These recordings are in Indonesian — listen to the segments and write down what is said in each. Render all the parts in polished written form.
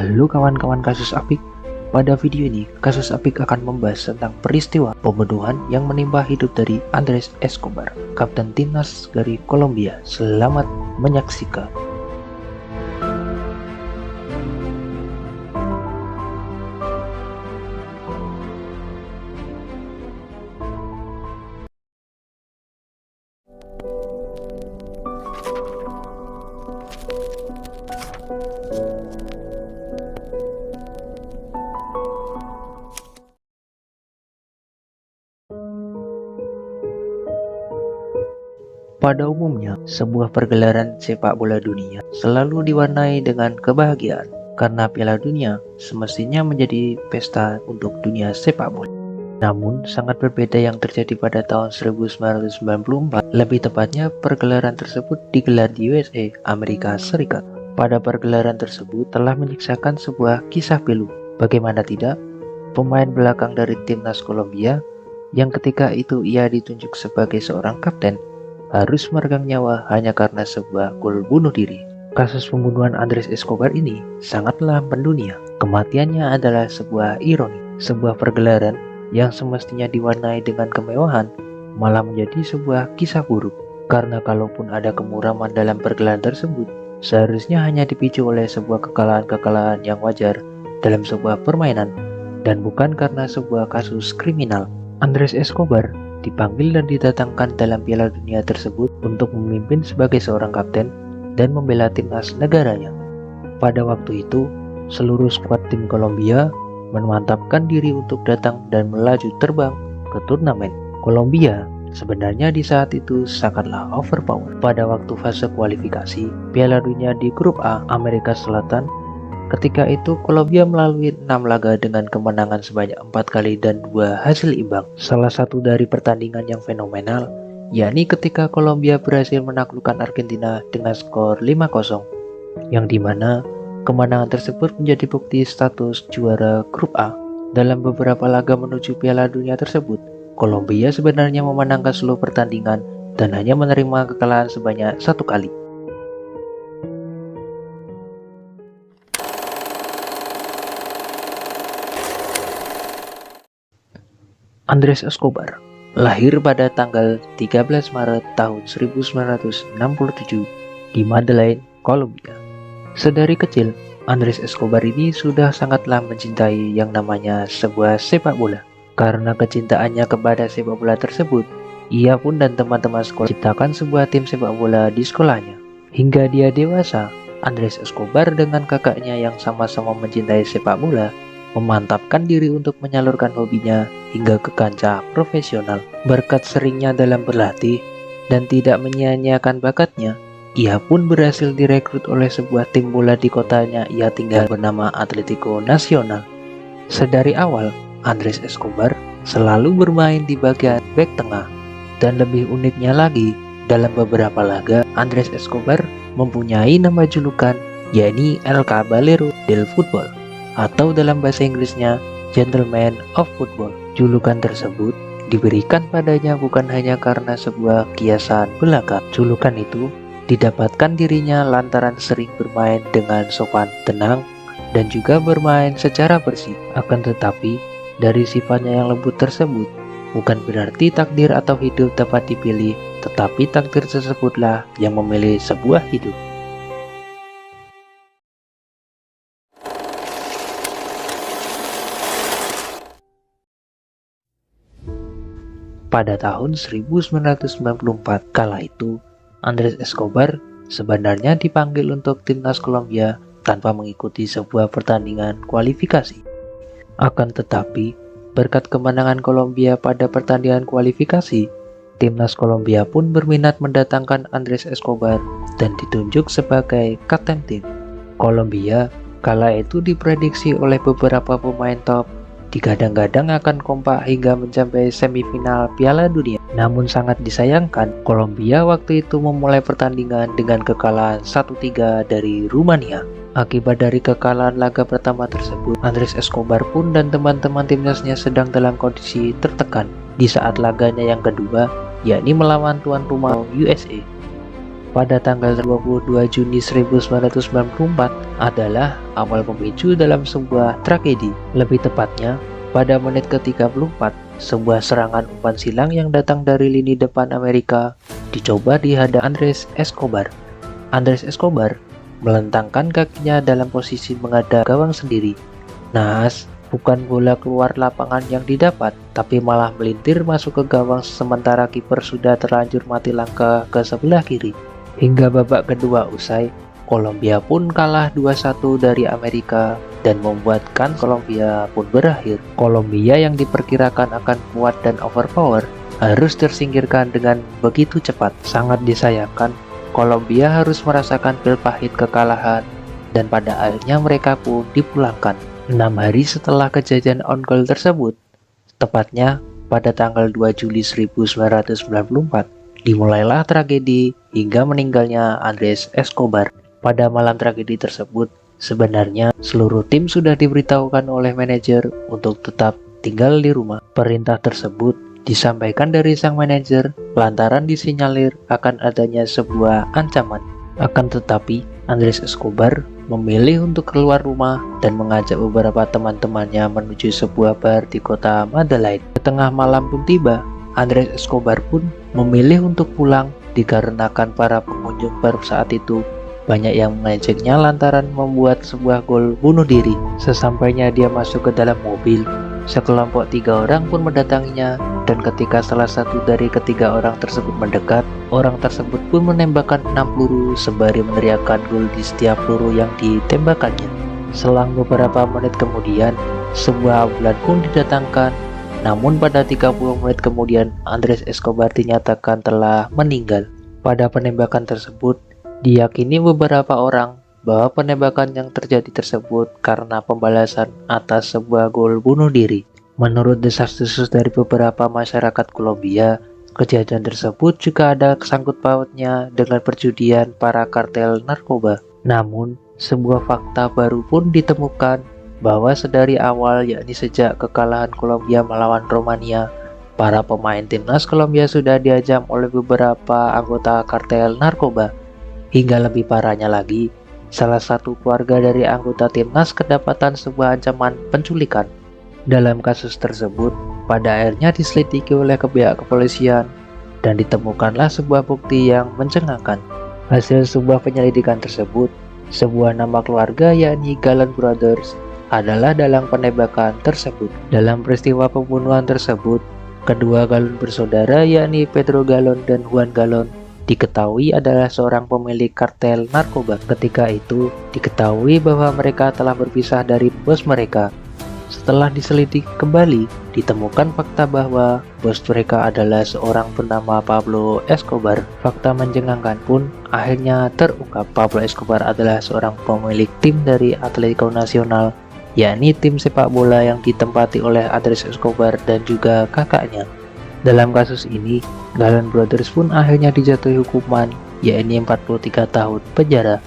Halo kawan-kawan kasus Apik. Pada video ini, kasus Apik akan membahas tentang peristiwa pembunuhan yang menimpa hidup dari Andres Escobar, kapten timnas dari Kolombia. Selamat menyaksikan. Pada umumnya, sebuah pergelaran sepak bola dunia selalu diwarnai dengan kebahagiaan karena Piala Dunia semestinya menjadi pesta untuk dunia sepak bola. Namun, sangat berbeda yang terjadi pada tahun 1994. Lebih tepatnya, pergelaran tersebut digelar di USA, Amerika Serikat. Pada pergelaran tersebut telah menyisakan sebuah kisah pilu. Bagaimana tidak? Pemain belakang dari timnas Kolombia yang ketika itu ia ditunjuk sebagai seorang kapten harus meregang nyawa hanya karena sebuah gol bunuh diri. Kasus pembunuhan Andres Escobar ini sangatlah mendunia. Kematiannya adalah sebuah ironi. Sebuah pergelaran yang semestinya diwarnai dengan kemewahan malah menjadi sebuah kisah buruk. Karena kalaupun ada kemuraman dalam pergelaran tersebut, seharusnya hanya dipicu oleh sebuah kekalahan-kekalahan yang wajar dalam sebuah permainan dan bukan karena sebuah kasus kriminal. Andres Escobar dipanggil dan didatangkan dalam Piala Dunia tersebut untuk memimpin sebagai seorang kapten dan membela timnas negaranya. Pada waktu itu, seluruh skuad tim Kolombia memantapkan diri untuk datang dan melaju terbang ke turnamen. Kolombia sebenarnya di saat itu sangatlah overpower. Pada waktu fase kualifikasi Piala Dunia di grup A Amerika Selatan, ketika itu Kolombia melalui 6 laga dengan kemenangan sebanyak 4 kali dan 2 hasil imbang. Salah satu dari pertandingan yang fenomenal, yakni ketika Kolombia berhasil menaklukkan Argentina dengan skor 5-0, yang dimana kemenangan tersebut menjadi bukti status juara grup A. Dalam beberapa laga menuju Piala Dunia tersebut, Kolombia sebenarnya memenangkan seluruh pertandingan dan hanya menerima kekalahan sebanyak 1 kali. Andres Escobar lahir pada tanggal 13 Maret tahun 1967 di Medellin, Kolombia. Sedari kecil, Andres Escobar ini sudah sangatlah mencintai yang namanya sebuah sepak bola. Karena kecintaannya kepada sepak bola tersebut, ia pun dan teman-teman sekolah menciptakan sebuah tim sepak bola di sekolahnya. Hingga dia dewasa, Andres Escobar dengan kakaknya yang sama-sama mencintai sepak bola memantapkan diri untuk menyalurkan hobinya hingga ke kancah profesional. Berkat seringnya dalam berlatih dan tidak menyia-nyiakan bakatnya, ia pun berhasil direkrut oleh sebuah tim bola di kotanya ia tinggal bernama Atlético Nacional. Sedari awal, Andres Escobar selalu bermain di bagian bek tengah, dan lebih uniknya lagi, dalam beberapa laga Andres Escobar mempunyai nama julukan, yakni El Caballero del Fútbol, atau dalam bahasa Inggrisnya Gentleman of Football. Julukan tersebut diberikan padanya bukan hanya karena sebuah kiasan belaka. Julukan itu didapatkan dirinya lantaran sering bermain dengan sopan, tenang, dan juga bermain secara bersih. Akan tetapi, dari sifatnya yang lembut tersebut, bukan berarti takdir atau hidup dapat dipilih, tetapi takdir tersebutlah yang memilih sebuah hidup. Pada tahun 1994 kala itu, Andres Escobar sebenarnya dipanggil untuk timnas Kolombia tanpa mengikuti sebuah pertandingan kualifikasi. Akan tetapi, berkat kemenangan Kolombia pada pertandingan kualifikasi, timnas Kolombia pun berminat mendatangkan Andres Escobar dan ditunjuk sebagai kapten tim. Kolombia kala itu diprediksi oleh beberapa pemain top digadang-gadang akan kompak hingga mencapai semifinal Piala Dunia. Namun sangat disayangkan, Kolombia waktu itu memulai pertandingan dengan kekalahan 1-3 dari Rumania. Akibat dari kekalahan laga pertama tersebut, Andres Escobar pun dan teman-teman timnasnya sedang dalam kondisi tertekan di saat laganya yang kedua, yakni melawan tuan rumah USA. pada tanggal 22 Juni 1994 adalah awal pemicu dalam sebuah tragedi. Lebih tepatnya, pada menit ke-34, sebuah serangan umpan silang yang datang dari lini depan Amerika dicoba dihadang Andres Escobar. Andres Escobar melentangkan kakinya dalam posisi menghadap gawang sendiri. Naas, bukan bola keluar lapangan yang didapat, tapi malah melintir masuk ke gawang sementara kiper sudah terlanjur mati langkah ke sebelah kiri. Hingga babak kedua usai, Kolombia pun kalah 2-1 dari Amerika dan membuatkan Kolombia pun berakhir. Kolombia yang diperkirakan akan kuat dan overpower harus tersingkirkan dengan begitu cepat. Sangat disayangkan, Kolombia harus merasakan pil pahit kekalahan dan pada akhirnya mereka pun dipulangkan. 6 hari setelah kejadian on goal tersebut, tepatnya pada tanggal 2 Juli 1994, dimulailah tragedi hingga meninggalnya Andres Escobar. Pada malam tragedi tersebut, sebenarnya seluruh tim sudah diberitahukan oleh manajer untuk tetap tinggal di rumah. Perintah tersebut disampaikan dari sang manajer lantaran disinyalir akan adanya sebuah ancaman. Akan tetapi, Andres Escobar memilih untuk keluar rumah dan mengajak beberapa teman-temannya menuju sebuah bar di kota Medellin. Tengah malam pun tiba, Andres Escobar pun memilih untuk pulang dikarenakan para pengunjung bar saat itu banyak yang mengejeknya lantaran membuat sebuah gol bunuh diri. Sesampainya dia masuk ke dalam mobil, sekelompok 3 orang pun mendatanginya dan ketika salah satu dari ketiga orang tersebut mendekat, orang tersebut pun menembakkan 6 peluru sembari meneriakkan gol di setiap peluru yang ditembakkannya. Selang beberapa menit kemudian, sebuah ambulan pun didatangkan. Namun pada 30 menit kemudian, Andres Escobar dinyatakan telah meninggal. Pada penembakan tersebut, diyakini beberapa orang bahwa penembakan yang terjadi tersebut karena pembalasan atas sebuah gol bunuh diri. Menurut desas-desus dari beberapa masyarakat Kolombia, kejadian tersebut juga ada kesangkut pautnya dengan perjudian para kartel narkoba. Namun, sebuah fakta baru pun ditemukan bahwa sedari awal, yakni sejak kekalahan Kolombia melawan Romania, para pemain timnas Kolombia sudah diancam oleh beberapa anggota kartel narkoba. Hingga lebih parahnya lagi, salah satu keluarga dari anggota timnas kedapatan sebuah ancaman penculikan. Dalam kasus tersebut, pada akhirnya diselidiki oleh pihak kepolisian dan ditemukanlah sebuah bukti yang mencengangkan. Hasil sebuah penyelidikan tersebut, sebuah nama keluarga yakni Galon Brothers adalah dalam penembakan tersebut. Dalam peristiwa pembunuhan tersebut, kedua Galon bersaudara yakni Pedro Galon dan Juan Galon diketahui adalah seorang pemilik kartel narkoba. Ketika itu, diketahui bahwa mereka telah berpisah dari bos mereka. Setelah diselidiki kembali, ditemukan fakta bahwa bos mereka adalah seorang bernama Pablo Escobar. Fakta menjengangkan pun akhirnya terungkap. Pablo Escobar adalah seorang pemilik tim dari Atletico Nacional, yakni tim sepak bola yang ditempati oleh Andres Escobar dan juga kakaknya. Dalam kasus ini, Galon Brothers pun akhirnya dijatuhi hukuman, yakni 43 tahun penjara.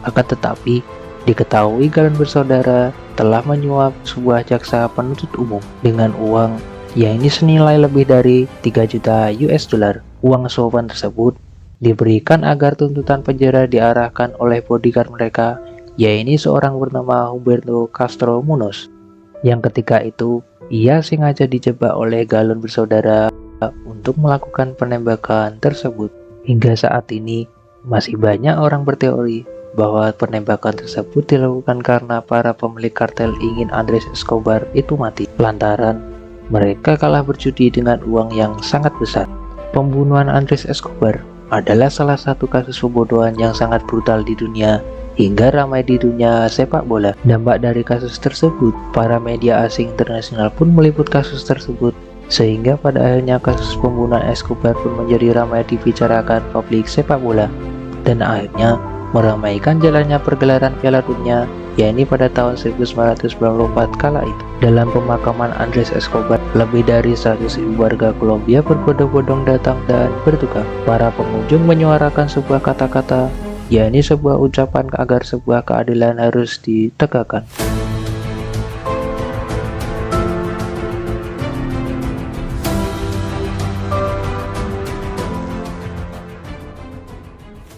Akan tetapi, diketahui Galon bersaudara telah menyuap sebuah jaksa penuntut umum dengan uang, yakni senilai lebih dari 3 juta US dollar. Uang suapan tersebut diberikan agar tuntutan penjara diarahkan oleh bodyguard mereka, yakni seorang bernama Humberto Castro Munoz, yang ketika itu ia sengaja dijebak oleh Galon bersaudara untuk melakukan penembakan tersebut. Hingga saat ini masih banyak orang berteori bahwa penembakan tersebut dilakukan karena para pemilik kartel ingin Andres Escobar itu mati lantaran mereka kalah berjudi dengan uang yang sangat besar. Pembunuhan Andres Escobar adalah salah satu kasus pembunuhan yang sangat brutal di dunia hingga ramai di dunia sepak bola. Dampak dari kasus tersebut, para media asing internasional pun meliput kasus tersebut, sehingga pada akhirnya kasus pembunuhan Escobar pun menjadi ramai dibicarakan publik sepak bola, dan akhirnya meramaikan jalannya pergelaran Piala Dunia, yakni pada tahun 1994 kala itu. Dalam pemakaman Andres Escobar, lebih dari 100.000 warga Kolombia berbondong-bondong datang dan berduka. Para pengunjung menyuarakan sebuah kata-kata, yakni sebuah ucapan agar sebuah keadilan harus ditegakkan.